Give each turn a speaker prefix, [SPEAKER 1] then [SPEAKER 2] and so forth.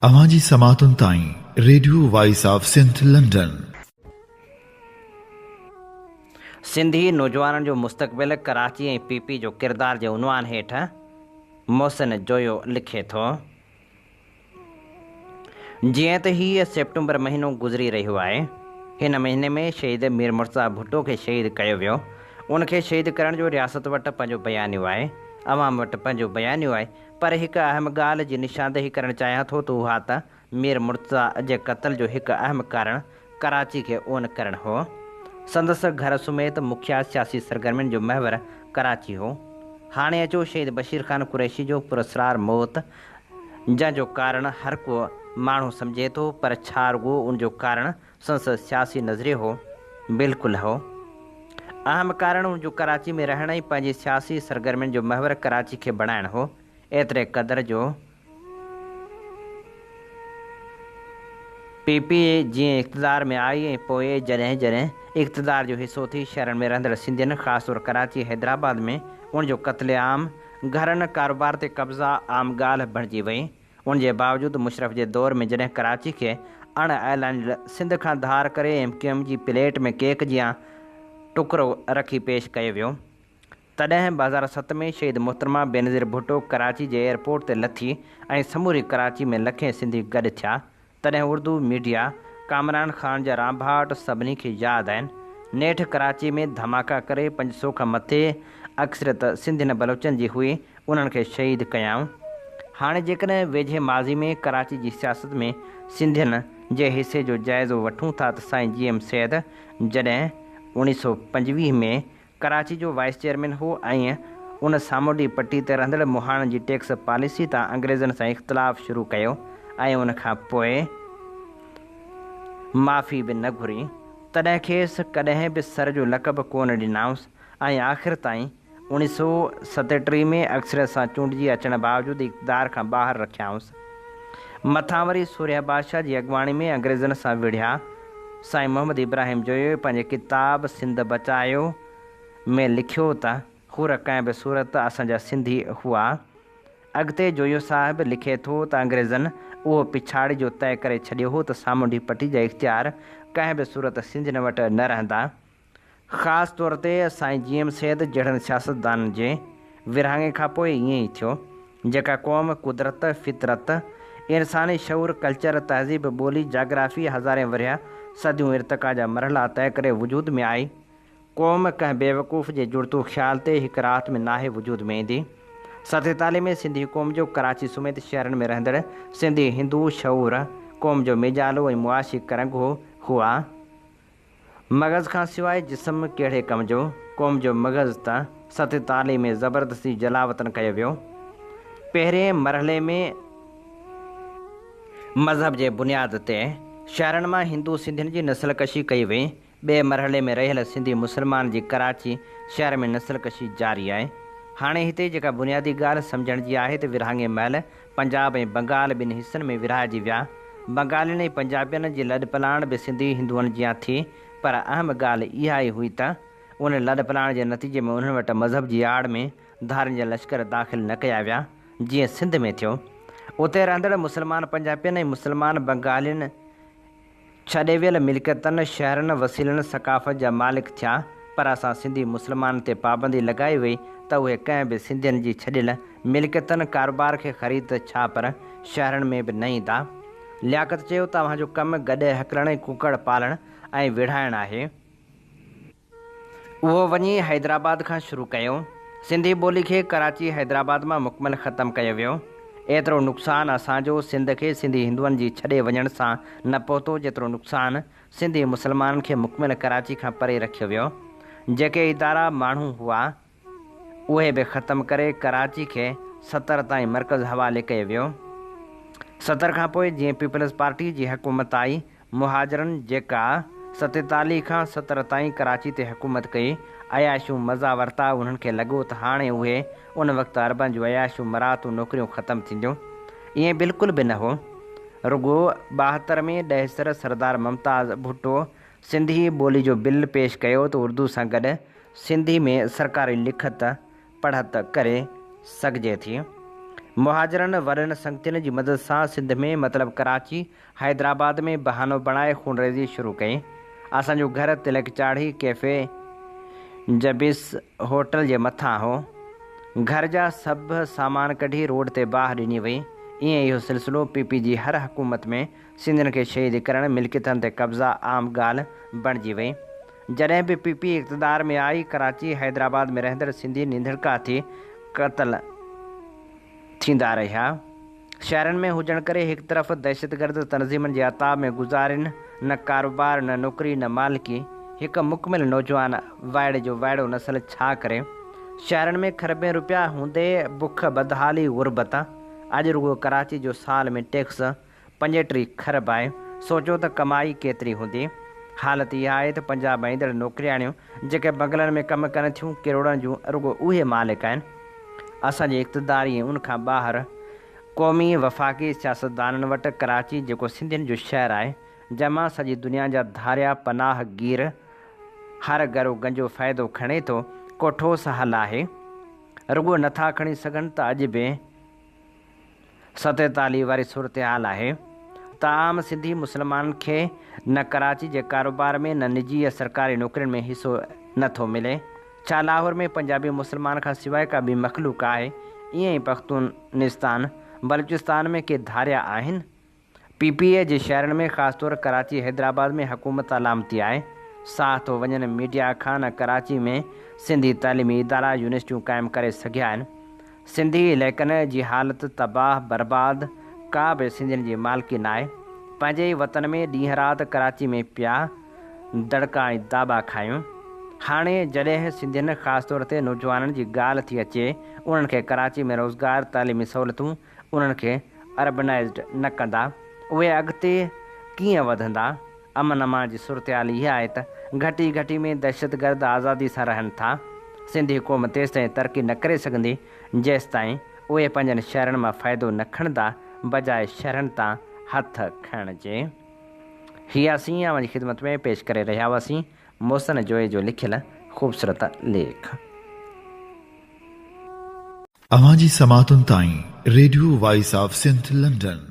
[SPEAKER 1] अवांजी समातुन ताईं radio voice of Sindh London.
[SPEAKER 2] Sindhi नौजवाननि जो मुस्तक़बिल कराची ऐं पीपी जो किरदार जे उनवान हेठि मोहसिन जोयो लिखे थो। जीअं त हीअ सेप्टेंबर महीनो गुज़री रहियो आहे, हिन महीने में शहीद मीर मुर्तज़ा भुट्टो खे शहीद कयो वियो। उनखे शहीद करण जो रियासत वटि पंहिंजो बयानियो आहे, अवाम वटि पंहिंजो बयानियो आहे। पर हिकु अहम ॻाल्हि जी निशानदेही करणु चाहियां थो, त उहा त मीर मुर्तज़ा जे क़त्ल जो हिकु अहम कारण कराची खे ओन करणु हो। संदसि घर समेत मुखिया सियासी सरगर्मियुनि जो महवर कराची हो। हाणे अचो शहीद बशीर ख़ान कुरैशी जो पुरस्रार मौत, जंहिंजो कारण हर को माण्हू सम्झे थो, पर छा रुॻो उनजो कारण संदसि सियासी नज़रियो हो? बिल्कुलु हो। अहम कारण उनजो कराची में रहण ऐं पंहिंजी सियासी सरगर्मियुनि जो महवर कराची खे बणाइणु हो। एतिरे क़दुरु जो पीपी जीअं इक़्तिदार में आई ऐं पोइ जॾहिं जॾहिं इक़्तिदार जो हिसो थी शहरनि में रहंदड़ सिंधियुनि, ख़ासि तौरु कराची हैदराबाद में उनजो क़त्लेआम, घरनि कारोबार ते कब्ज़ा आम ॻाल्हि बणिजी वई। उनजे बावजूदि मुशरफ जे दौर में जॾहिं कराची खे अण ऐलानियल सिंध खां धार करे MQM जी प्लेट में केक जियां टुकड़ो रखी पेश कयो वियो, तॾहिं 2007 में शहीद मोहतरमा बेनज़ीर भुट्टो कराची जे एयरपोर्ट ते लथी ऐं समूरी कराची में लखें सिंधी गॾु थिया। तॾहिं उर्दू मीडिया कामरान ख़ान जा रांभाट सभिनी खे यादि आहिनि। नेठि कराची में धमाका करे 500 खां मथे अक्सरियत सिंधियुनि बलोचनि जी हुई, उन्हनि खे शहीद कयाऊं। हाणे जेकॾहिं वेझे माज़ी में कराची जी सियासत में सिंधियुनि जे हिसे जो जाइज़ो वठूं था, त साईं GM सैद जॾहिं 1925 में कराची जो वाइस चेयरमैन हो ऐं उन सामूंडी पट्टी ते रहंदड़ मुहाणनि जी टैक्स पॉलिसी तां अंग्रेज़नि सां इख़्तिलाफ़ु शुरू कयो ऐं उन खां पोइ माफ़ी बि न घुरी, तॾहिं खेसि कॾहिं बि सर जो लक़ब कोन ॾिनाऊंसि ऐं आख़िर ताईं 1937 में अक्सरियत सां चूंडिजी अचण बावजूदि इक़्तिदार खां ॿाहिरि रखियाऊंसि। मथां वरी सूर्या बादशाह जी अॻुवाणी में अंग्रेज़नि सां विढ़िया। साईं मोहम्मद इब्राहिम जोयो पंहिंजे किताब सिंध बचायो में लिखियो त हुर कंहिं बि सूरत असांजा सिंधी हुआ। अॻिते जोयो साहिबु लिखे थो त अंग्रेज़नि उहो पिछाड़ी जो तइ करे छॾियो हो त सामूंडी पट्टी जा इख़्तियार कंहिं बि सूरत सिंधियुनि वटि न रहंदा। ख़ासि तौर ते साईं GM सैद जहिड़नि सियासतदाननि जे विरहाङे खां पोइ ईअं ई थियो। जेका क़ौम कुदरत, फितरत, इंसानी शऊर, कल्चर, तहज़ीब, ॿोली, जाग्राफ़ी हज़ारें वरिया सदियूं इर्तिक़ा जा मरहला तइ करे वजूद में आई, क़ौम कंहिं बेवकूफ़ जे जुड़तो ख़्याल ते हिकु राति में नाहे वजूद में ईंदी। 47 में सिंधी क़ौम जो कराची समेत शहरनि में रहंदड़ सिंधी हिंदू शऊर क़ौम जो मेजालो ऐं मुआशी करंगो हुआ। मग़ज़ खां सवाइ जिस्म कहिड़े कम जो? क़ौम जो मग़ज़ त 47 में ज़बरदस्ती जलावतन कयो वियो। पहिरें मरहले में मज़हब जे बुनियाद ते शहरनि मां हिंदू सिंधियुनि जी नस्लकशी कई वई। ॿिए मरहले में रहियल सिंधी मुस्लमान जी कराची शहर में नस्लकशी जारी आहे। हाणे हिते जेका बुनियादी ॻाल्हि सम्झण जी आहे त विरहाङे महिल पंजाब ऐं बंगाल ॿिनि हिसनि में विरहाइजी विया। बंगालियुनि ऐं पंजाबियुनि जी लॾपलाण बि सिंधी हिंदुअनि जियां थी, पर अहम ॻाल्हि इहा ई हुई त उन लॾपलाण जे नतीजे में उन्हनि वटि मज़हब जी आड़ में धारियुनि जा लश्कर दाख़िल न कया विया, जीअं सिंध में थियो। उते रहंदड़ मुस्लमान पंजाबियुनि ऐं मुस्लमान बंगालियुनि छॾे वियल मिल्कियतनि, शहरनि, वसीलनि, सक़ाफ़त जा मालिक थिया। पर असां सिंधी मुस्लमान ते पाबंदी लॻाई वई त उहे कंहिं बि सिंधियुनि जी छॾियल मिल्कियतनि, कारोबार खे ख़रीद छा पर शहरनि में बि न ईंदा। लियाकत चयो तव्हांजो कमु गॾे हकलण ऐं कुकड़ पालण ऐं विढ़ाइणु आहे। उहो वञी हैदराबाद खां शुरू कयो। सिंधी ॿोली खे कराची हैदराबाद मां मुकमल ख़तमु कयो वियो। एतिरो नुक़सानु असांजो सिंध खे सिंधी हिंदुअनि जी छॾे वञण सां न पहुतो, जेतिरो नुक़सानु सिंधी मुस्लमाननि खे मुकमल कराची खां परे रखियो वियो। जेके इदारा माण्हू हुआ उहे बि ख़तमु करे कराची खे 70 ताईं मर्कज़ हवाले कयो वियो। 70 खां पोइ जीअं पीपल्स पार्टी जी हुकूमत आई, मुहाजिरनि जेका 47 खां 70 ताईं कराची ते हुकूमत कई, अयाशूं मज़ा वरिता। उन्हनि खे लॻो त हाणे उहे उन वक़्तु अरबनि जूं अयाशूं मरातूं नौकरियूं ख़तमु थींदियूं। ईअं बिल्कुलु बि न हो। रुॻो 72 में ॾहिसर सरदार मुमताज़ भुट्टो सिंधी ॿोली जो बिल पेश कयो त उर्दू सां गॾु सिंधी में सरकारी लिखत पढ़त करे सघिजे थी। मुहाजिरनि वॾनि संगतियुनि जी मदद सां सिंध में मतिलबु कराची हैदराबाद में बहानो बणाए खूनरेज़ी शुरू कई। असांजो घर तिलक चाढ़ी कैफ़े जबिस होटल जे मथां हो। घर जा सभु सामान कढी रोड ते बाहि ॾिनी वई। ईअं इहो सिलसिलो पीपी जी हर हुकूमत में सिंधियुनि खे शहीद करणु, मिल्कियतनि ते कब्ज़ा आम ॻाल्हि बणिजी वई। जॾहिं बि पीपी इक़्तिदार में आई, कराची हैदराबाद में रहंदड़ सिंधी नींदड़का थी क़तल थींदा रहिया। शहरनि में हुजण करे हिकु तरफ़ दहशतगर्द तनज़ीमनि जे अताब में गुज़ारिन, न कारोबार, न नौकिरी, न मालिकी। हिकु मुकमिल नौजवान वाइड़े जो वाइड़ो नसल छा करे। शहरनि में खरबे रुपया हूंदे बुख, बदहाली, गुरबत। अॼु रुगो कराची जो साल में टैक्स 35 खरब आहे। सोचो त कमाई केतिरी हूंदी। हालत इहा आहे त पंजाब ईंदड़ नौकिरियाणियूं जेके बंगलनि में कमु कनि थियूं, किरोड़नि जूं, रुगो उहे मालिक आहिनि। असांजे इक़्तिदारी ऐं उनखां ॿाहिरि क़ौमी वफ़ाक़ी सियासतदाननि वटि कराची जेको सिंधियुनि जो शहरु आहे, जंहिंमां सॼी दुनिया जा धारिया पनाह गिर हर गरो गंजो फ़ाइदो खणे थो, को ठोस हल आहे। रुगो नथा खणी सघनि त अॼु बि 47 वारी सूरत हाल आहे त आम सिंधी मुस्लमाननि खे न कराची जे कारोबार में, न निजी या सरकारी नौकरियुनि में हिसो नथो मिले। छा लाहौर में पंजाबी मुस्लमान खां सवाइ का ॿी मख़लूक आहे? ईअं ई पख्तूनिस्तान, बलूचिस्तान में के धारिया आहिनि? पीपीए जे शहरनि में ख़ासि कराची हैदराबाद में हुकूमत अलामती आहे। साह थो वञनि मीडिया खां। न कराची में सिंधी तइलीमी इदारा, यूनिवर्सिटियूं क़ाइमु करे सघिया आहिनि। सिंधी इलाइक़नि जी हालत तबाह बर्बाद, का बि सिंधियुनि जी मालिकी न आहे। पंहिंजे ई वतन में ॾींहं राति कराची में पिया दड़का ऐं दाबा खायूं। हाणे जॾहिं सिंधियुनि ख़ासि तौर ते नौजवाननि जी ॻाल्हि थी अचे, उन्हनि खे कराची में रोज़गार, तइलीमी सहूलियतूं उन्हनि खे अर्बनाइज़ड न कंदा, उहे अॻिते कीअं वधंदा? अमन अमान जी सूरत हाल इहा आहे त घटी घटी में दहशतगर्द आज़ादी सां रहनि था। सिंधी क़ौम तेसि ताईं तरक़ी न करे सघंदी जेसि ताईं उहे पंहिंजनि शहरनि मां फ़ाइदो न खणंदा, बजाए शहरनि तां हथ खणण जे। हीअ असीं अवां जी ख़िदमत में पेश करे रहिया हुआसीं मोहसिन जोए जो लिखियल ख़ूबसूरत लेख।
[SPEAKER 1] अवां जी समातुनि ताईं radio voice of Sindh London